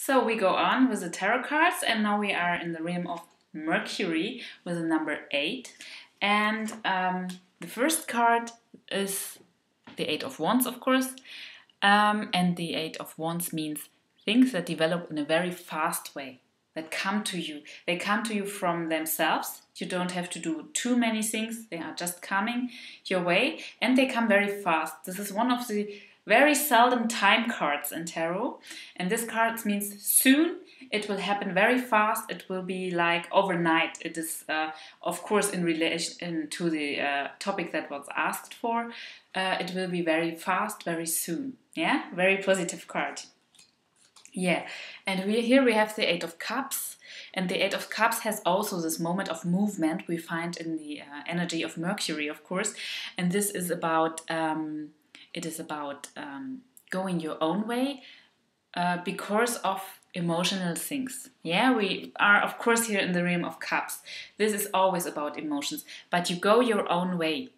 So we go on with the tarot cards, and now we are in the realm of Mercury with the number 8. And the first card is the Eight of Wands, of course. And the Eight of Wands means things that develop in a very fast way, that come to you. They come to you from themselves. You don't have to do too many things. They are just coming your way, and they come very fast. This is one of the very seldom time cards in tarot, and this card means soon. It will happen very fast. It will be like overnight. It is, of course, in relation to the topic that was asked for. It will be very fast, very soon. Yeah, very positive card. Yeah, and here we have the Eight of Cups, and the Eight of Cups has also this moment of movement we find in the energy of Mercury, of course, and this is about going your own way because of emotional things. Yeah, we are, of course, here in the realm of cups. This is always about emotions, but you go your own way.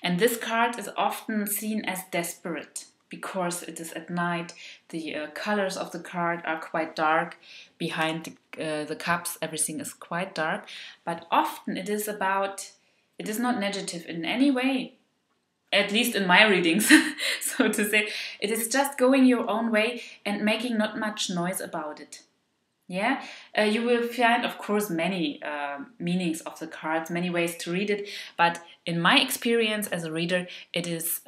And this card is often seen as desperate because it is at night. The colors of the card are quite dark. Behind the cups, everything is quite dark. But often it is not negative in any way. At least in my readings, so to say. It is just going your own way and making not much noise about it. Yeah, you will find, of course, many meanings of the cards, many ways to read it. But in my experience as a reader, it is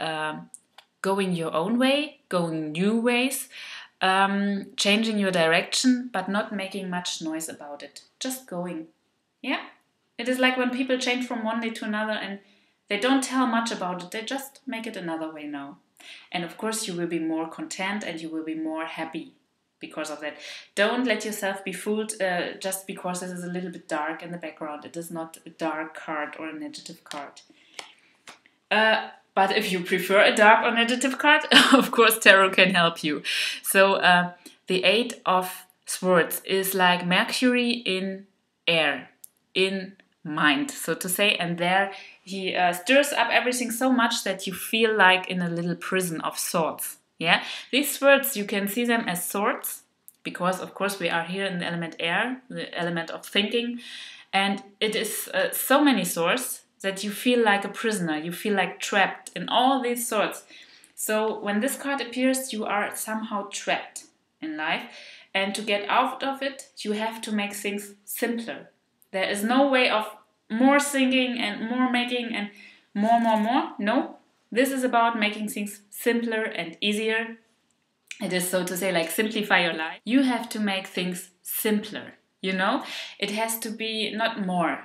going your own way, going new ways, changing your direction, but not making much noise about it. Just going. Yeah, it is like when people change from one day to another and they don't tell much about it, they just make it another way now. And of course you will be more content and you will be more happy because of that. Don't let yourself be fooled just because this is a little bit dark in the background. It is not a dark card or a negative card. But if you prefer a dark or negative card, of course tarot can help you. So the Eight of Swords is like Mercury in air, in mind, so to say, and there he stirs up everything so much that you feel like in a little prison of swords. Yeah, these swords, you can see them as swords because, of course, we are here in the element air, the element of thinking, and it is so many swords that you feel like a prisoner. You feel like trapped in all these swords. So when this card appears, you are somehow trapped in life, and to get out of it, you have to make things simpler. There is no way of more thinking and more making and more. No, this is about making things simpler and easier. It is, so to say, like simplify your life. You have to make things simpler, you know? It has to be not more.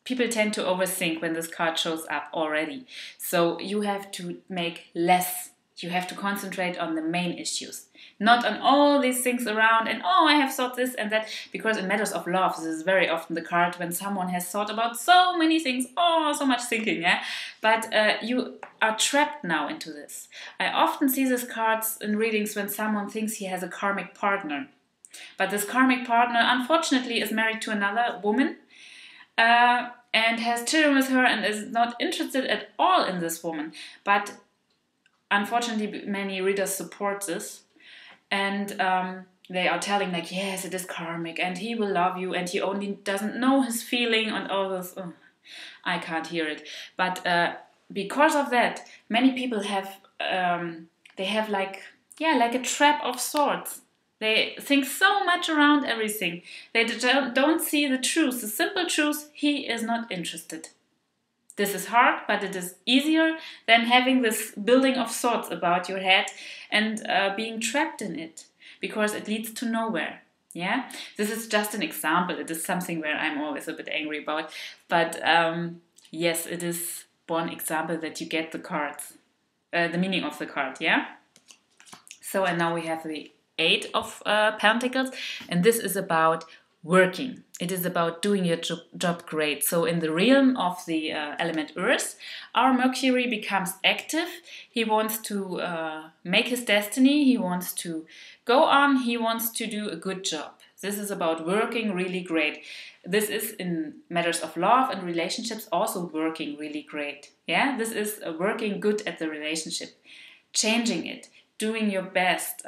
People tend to overthink when this card shows up already. So you have to make less. You have to concentrate on the main issues. Not on all these things around and, oh, I have thought this and that. Because in matters of love, this is very often the card when someone has thought about so many things. Oh, so much thinking, yeah? But you are trapped now into this. I often see these cards in readings when someone thinks he has a karmic partner. But this karmic partner, unfortunately, is married to another woman and has children with her and is not interested at all in this woman. But unfortunately, many readers support this. And they are telling like, yes, it is karmic and he will love you and he only doesn't know his feeling and all this. Oh, I can't hear it. But because of that, many people have, they have like a trap of sorts. They think so much around everything. They don't see the truth, the simple truth. He is not interested. This is hard, but it is easier than having this building of thoughts about your head and being trapped in it, because it leads to nowhere. Yeah, this is just an example. It is something where I'm always a bit angry about. But yes, it is one example that you get the cards, the meaning of the card. Yeah. So and now we have the Eight of Pentacles, and this is about working. It is about doing your job great. So in the realm of the element Earth, our Mercury becomes active. He wants to make his destiny. He wants to go on. He wants to do a good job. This is about working really great. This is in matters of love and relationships also working really great. Yeah, this is working good at the relationship, changing it, doing your best,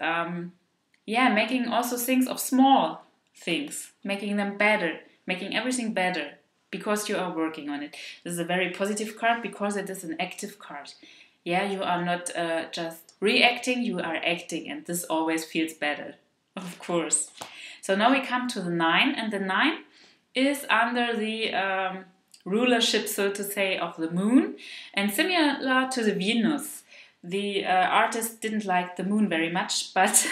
yeah, making also things of small things, making them better, making everything better because you are working on it. This is a very positive card because it is an active card. Yeah, you are not just reacting, you are acting, and this always feels better, of course. So now we come to the 9, and the 9 is under the rulership, so to say, of the moon, and similar to the Venus. The artist didn't like the moon very much, but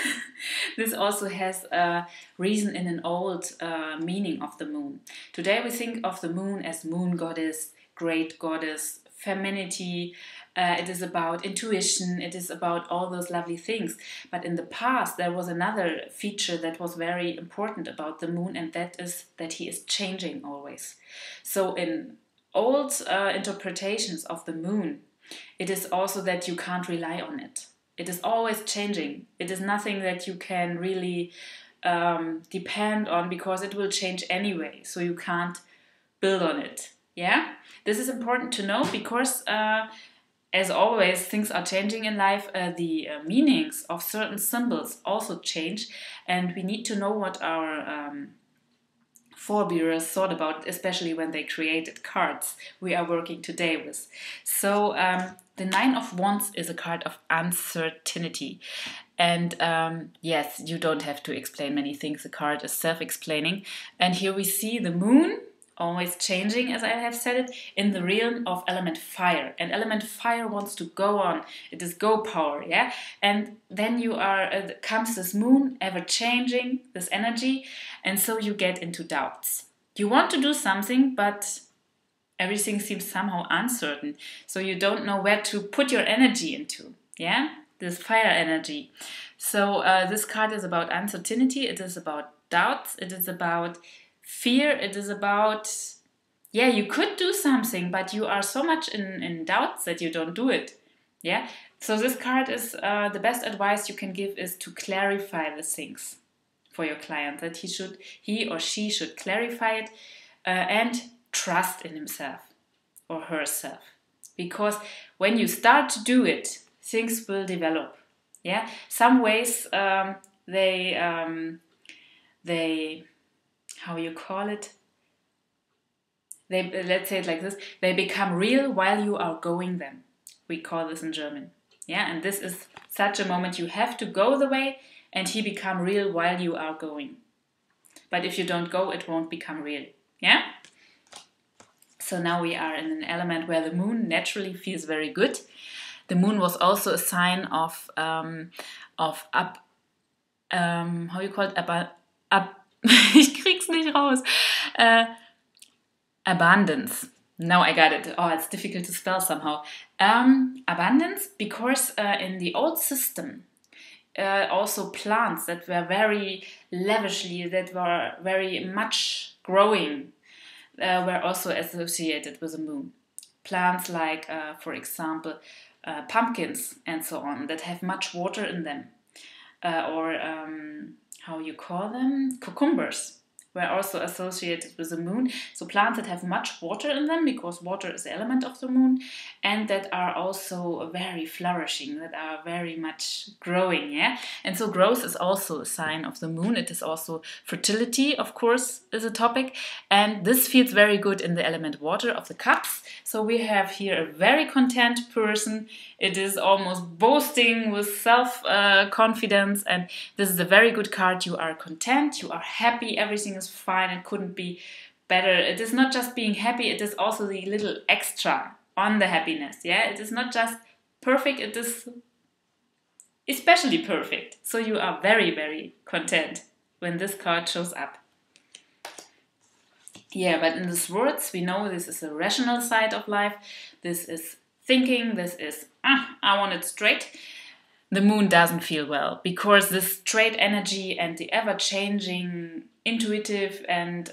this also has a reason in an old meaning of the moon. Today we think of the moon as moon goddess, great goddess, femininity. It is about intuition, it is about all those lovely things. But in the past, there was another feature that was very important about the moon, and that is that he is changing always. So, in old interpretations of the moon, it is also that you can't rely on it. It is always changing. It is nothing that you can really depend on because it will change anyway. So, you can't build on it. Yeah? This is important to know because as always, things are changing in life. The meanings of certain symbols also change, and we need to know what our forebears thought about, especially when they created cards we are working today with. So the 9 of Wands is a card of uncertainty. And yes, you don't have to explain many things. The card is self-explaining. And here we see the moon, always changing, as I have said it, in the realm of element fire. And element fire wants to go on. It is go power, yeah? And then you are, comes this moon, ever changing, this energy, and so you get into doubts. You want to do something, but everything seems somehow uncertain. So you don't know where to put your energy into, yeah? This fire energy. So this card is about uncertainty, it is about doubts, it is about fear, it is about, yeah, you could do something, but you are so much in doubts that you don't do it. Yeah. So this card is the best advice you can give is to clarify the things for your client, that he or she should clarify it and trust in himself or herself. Because when you start to do it, things will develop. Yeah. Some ways they how you call it, they, let's say it like this, they become real while you are going them. We call this in German. Yeah, and this is such a moment you have to go the way and he become real while you are going. But if you don't go, it won't become real. Yeah? So now we are in an element where the moon naturally feels very good. The moon was also a sign of how you call it, ich krieg's nicht raus. Abundance. Now I got it. Oh, it's difficult to spell somehow. Abundance, because in the old system, also plants that were very lavishly, that were very much growing, were also associated with the moon. Plants like, for example, pumpkins and so on, that have much water in them. Or how you call them? Cucumbers were also associated with the moon. So plants that have much water in them, because water is the element of the moon, and that are also very flourishing, that are very much growing, yeah? And so growth is also a sign of the moon. It is also fertility, of course, is a topic. And this feels very good in the element water of the cups. So we have here a very content person. It is almost boasting with self-confidence, and this is a very good card. You are content, you are happy, everything is fine, it couldn't be better. It is not just being happy, it is also the little extra on the happiness, yeah? It is not just perfect, it is especially perfect. So you are very, very content when this card shows up. Yeah, but in the swords, we know this is the rational side of life. This is thinking, this is, I want it straight. The moon doesn't feel well because this straight energy and the ever-changing, intuitive and,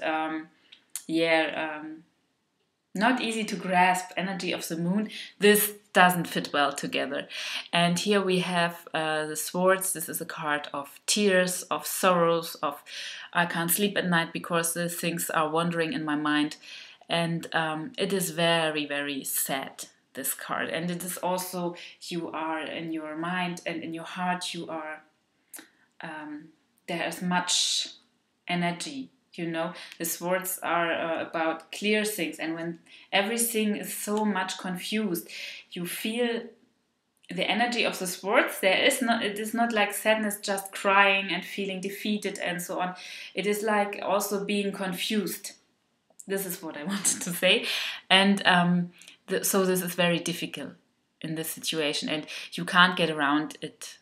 not easy to grasp energy of the moon, this doesn't fit well together. And here we have the swords. This is a card of tears, of sorrows, of I can't sleep at night because the things are wandering in my mind. And it is very, very sad, this card. And it is also, you are in your mind and in your heart, you are there is much energy. You know, the swords are about clear things, and when everything is so much confused, you feel the energy of the swords. It is not like sadness, just crying and feeling defeated and so on. It is like also being confused. This is what I wanted to say, and so this is very difficult in this situation, and you can't get around it.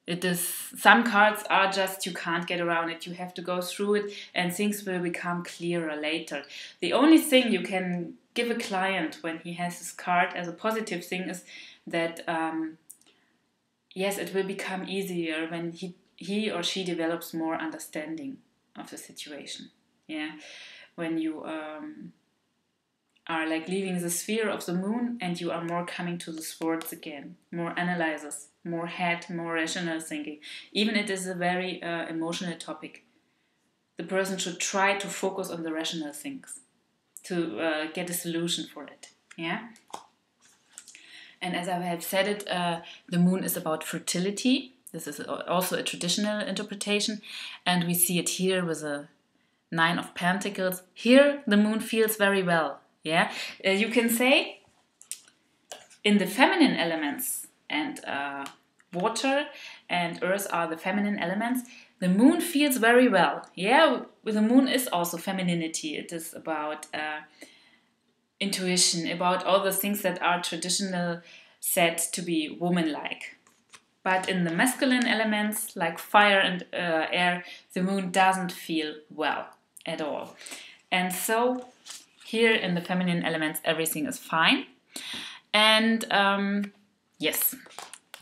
It is, some cards are just, you can't get around it. You have to go through it, and things will become clearer later. The only thing you can give a client when he has this card as a positive thing is that yes, it will become easier when he or she develops more understanding of the situation. Yeah, when you are like leaving the sphere of the moon and you are more coming to the swords again, more analyzes, more head, more rational thinking. Even it is a very emotional topic, the person should try to focus on the rational things to get a solution for it. Yeah. And as I have said it, the moon is about fertility. This is also a traditional interpretation, and we see it here with a 9 of Pentacles. Here the moon feels very well. Yeah, you can say in the feminine elements, and water and earth are the feminine elements, the moon feels very well. Yeah, the moon is also femininity. It is about intuition, about all the things that are traditional said to be woman-like. But in the masculine elements, like fire and air, the moon doesn't feel well at all. And so here in the feminine elements, everything is fine. And yes,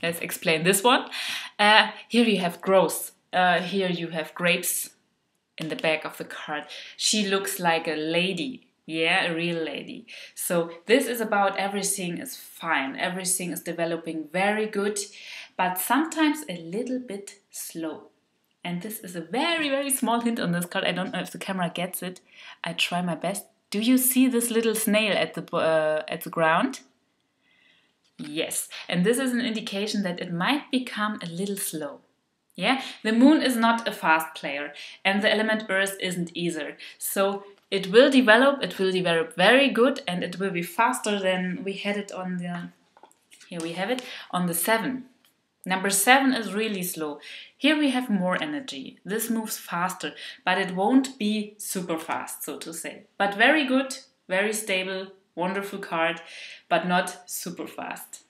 let's explain this one. Here you have growth. Here you have grapes in the back of the card. She looks like a lady. Yeah, a real lady. So this is about everything is fine. Everything is developing very good, but sometimes a little bit slow. And this is a very, very small hint on this card. I don't know if the camera gets it. I try my best. Do you see this little snail at the ground? Yes. And this is an indication that it might become a little slow. Yeah, the moon is not a fast player, and the element earth isn't either. So it will develop very good, and it will be faster than we had it on the, here we have it, on the 7. Number 7 is really slow. Here we have more energy. This moves faster, but it won't be super fast, so to say. But very good, very stable, wonderful card, but not super fast.